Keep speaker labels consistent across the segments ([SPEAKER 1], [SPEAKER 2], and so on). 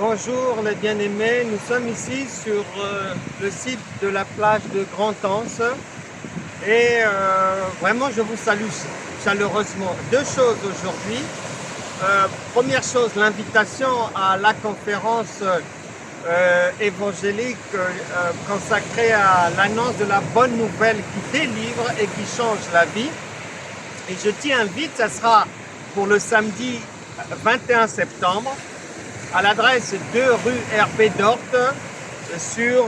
[SPEAKER 1] Bonjour les bien-aimés, nous sommes ici sur le site de la plage de Grand-Anse et vraiment je vous salue chaleureusement. Deux choses aujourd'hui. Première chose, l'invitation à la conférence évangélique consacrée à l'annonce de la bonne nouvelle qui délivre et qui change la vie. Et je t'y invite, ça sera pour le samedi 21 septembre à l'adresse 2 rue Hervé d'Orte sur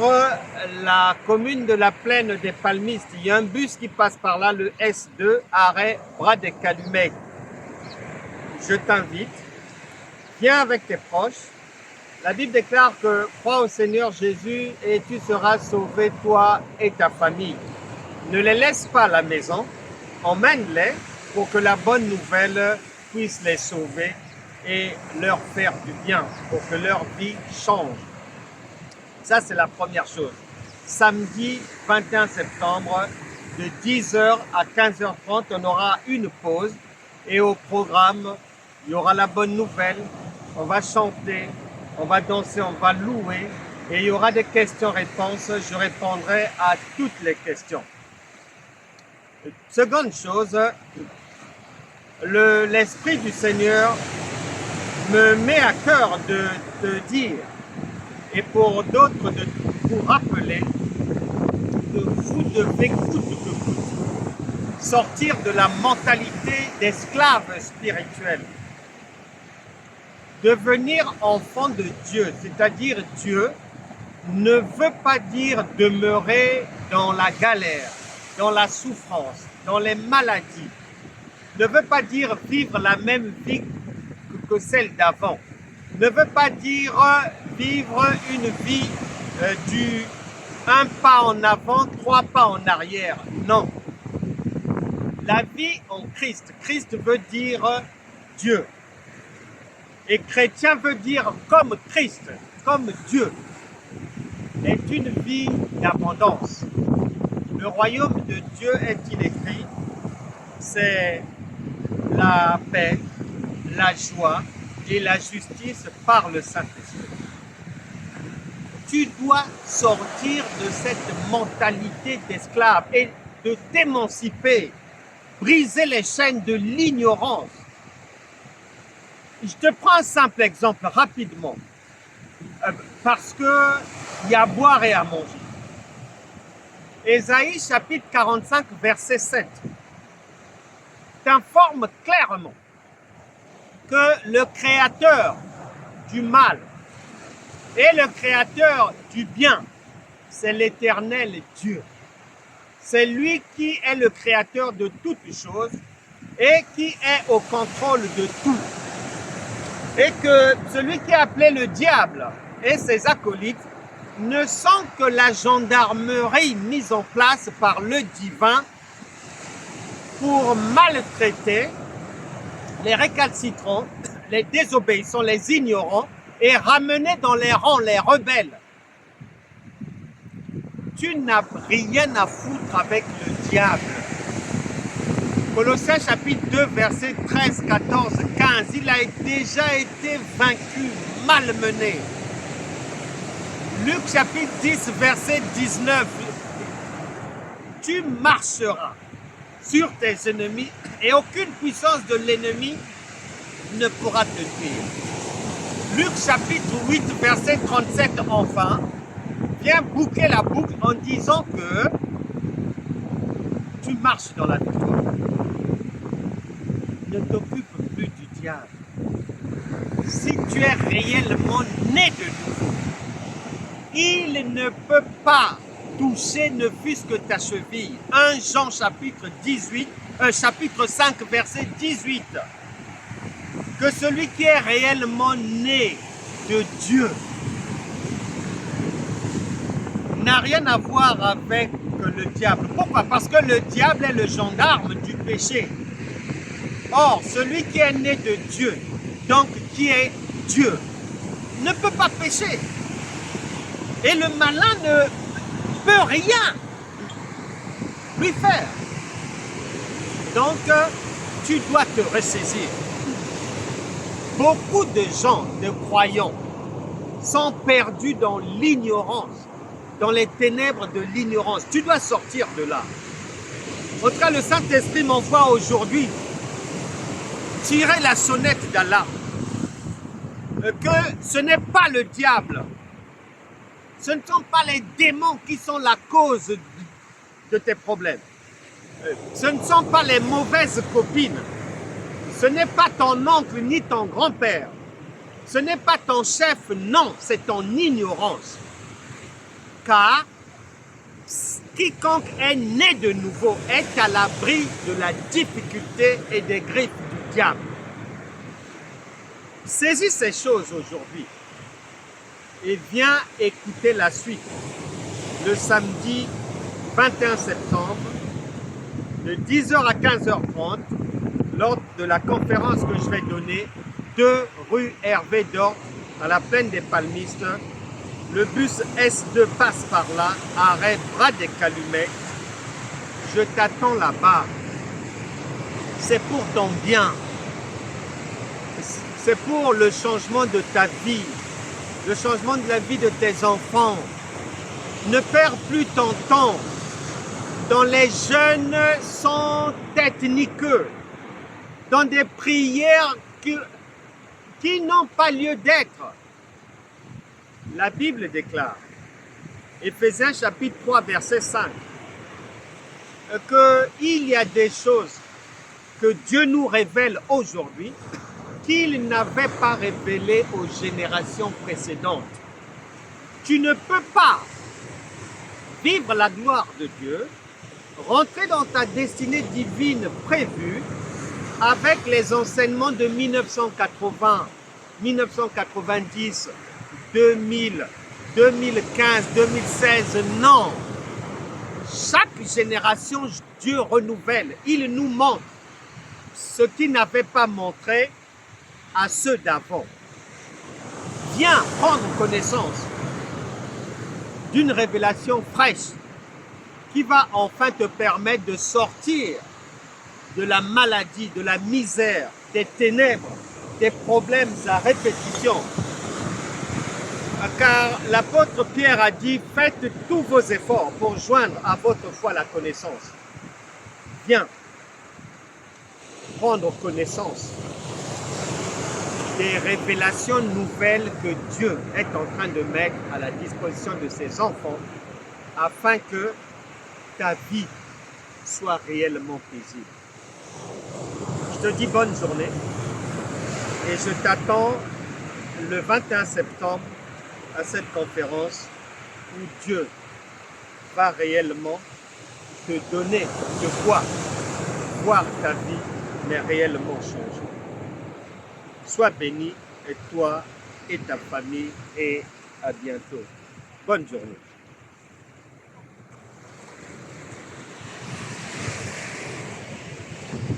[SPEAKER 1] la commune de la Plaine des Palmistes. Il y a un bus qui passe par là, le S2, arrêt Bras des Calumet. Je t'invite, viens avec tes proches. La Bible déclare que crois au Seigneur Jésus et tu seras sauvé, toi et ta famille. Ne les laisse pas à la maison, emmène-les pour que la bonne nouvelle puisse les sauver et leur faire du bien, pour que leur vie change. Ça, c'est la première chose. Samedi 21 septembre, de 10h à 15h30, on aura une pause et au programme, il y aura la bonne nouvelle, on va chanter, on va danser, on va louer et il y aura des questions-réponses. Je répondrai à toutes les questions. Seconde chose, l'Esprit du Seigneur me met à cœur de te dire, et pour d'autres de vous rappeler, que vous devez coûte que coûte sortir de la mentalité d'esclave spirituel. Devenir enfant de Dieu, c'est-à-dire Dieu, ne veut pas dire demeurer dans la galère, dans la souffrance, dans les maladies. Ne veut pas dire vivre la même vie que celle d'avant. Ne veut pas dire vivre une vie du un pas en avant, trois pas en arrière. Non. La vie en Christ. Christ veut dire Dieu. Et chrétien veut dire comme Christ, comme Dieu. Est une vie d'abondance. Le royaume de Dieu, est-il écrit, c'est la paix, la joie et la justice par le Saint-Esprit. Tu dois sortir de cette mentalité d'esclave et de t'émanciper, briser les chaînes de l'ignorance. Je te prends un simple exemple rapidement, parce qu'il y a à boire et à manger. Ésaïe chapitre 45, verset 7 t'informe clairement que le créateur du mal et le créateur du bien, c'est l'Éternel Dieu. C'est lui qui est le créateur de toutes choses et qui est au contrôle de tout. Et que celui qui est appelé le diable et ses acolytes ne sont que la gendarmerie mise en place par le divin pour maltraiter les récalcitrants, les désobéissants, les ignorants et ramener dans les rangs les rebelles. Tu n'as rien à foutre avec le diable. Colossiens chapitre 2, versets 13, 14, 15, il a déjà été vaincu, malmené. Luc chapitre 10, verset 19, tu marcheras sur tes ennemis et aucune puissance de l'ennemi ne pourra te tuer. Luc chapitre 8, verset 37, enfin, vient boucler la boucle en disant que tu marches dans la victoire. Ne t'occupe plus du diable. Si tu es réellement né de nouveau, il ne peut pas toucher ne fût-ce que ta cheville. 1 Jean chapitre 5 verset 18. Que celui qui est réellement né de Dieu n'a rien à voir avec le diable. Pourquoi? Parce que le diable est le gendarme du péché. Or, celui qui est né de Dieu, donc qui est Dieu, ne peut pas pécher. Et le malin ne peut rien lui faire. Donc, tu dois te ressaisir. Beaucoup de gens, de croyants, sont perdus dans l'ignorance, dans les ténèbres de l'ignorance. Tu dois sortir de là. En tout cas, le Saint-Esprit m'envoie aujourd'hui tirer la sonnette d'alarme. Que ce n'est pas le diable, ce ne sont pas les démons qui sont la cause de tes problèmes. Ce ne sont pas les mauvaises copines. Ce n'est pas ton oncle ni ton grand-père. Ce n'est pas ton chef, non, c'est ton ignorance. Car quiconque est né de nouveau est à l'abri de la difficulté et des griffes du diable. Saisis ces choses aujourd'hui et viens écouter la suite. Le samedi 21 septembre, de 10h à 15h30, lors de la conférence que je vais donner, 2 rue Hervé d'Ort, à la plaine des Palmistes. Le bus S2 passe par là, arrêt Bras des Calumettes. Je t'attends là-bas. C'est pour ton bien. C'est pour le changement de ta vie, le changement de la vie de tes enfants. Ne perds plus ton temps dans les jeunes sans tête ni queue, dans des prières qui n'ont pas lieu d'être. La Bible déclare, Éphésiens chapitre 3, verset 5, qu'il y a des choses que Dieu nous révèle aujourd'hui qu'il n'avait pas révélées aux générations précédentes. Tu ne peux pas vivre la gloire de Dieu, rentrer dans ta destinée divine prévue avec les enseignements de 1980, 1990, 2000, 2015, 2016. Non. Chaque génération, Dieu renouvelle. Il nous montre ce qu'il n'avait pas montré à ceux d'avant. Viens prendre connaissance d'une révélation fraîche qui va enfin te permettre de sortir de la maladie, de la misère, des ténèbres, des problèmes à répétition. Car l'apôtre Pierre a dit, faites tous vos efforts pour joindre à votre foi la connaissance. Viens prendre connaissance des révélations nouvelles que Dieu est en train de mettre à la disposition de ses enfants afin que ta vie soit réellement paisible. Je te dis bonne journée et je t'attends le 21 septembre à cette conférence où Dieu va réellement te donner de quoi voir ta vie, mais réellement changer. Sois béni, et toi et ta famille, et à bientôt. Bonne journée.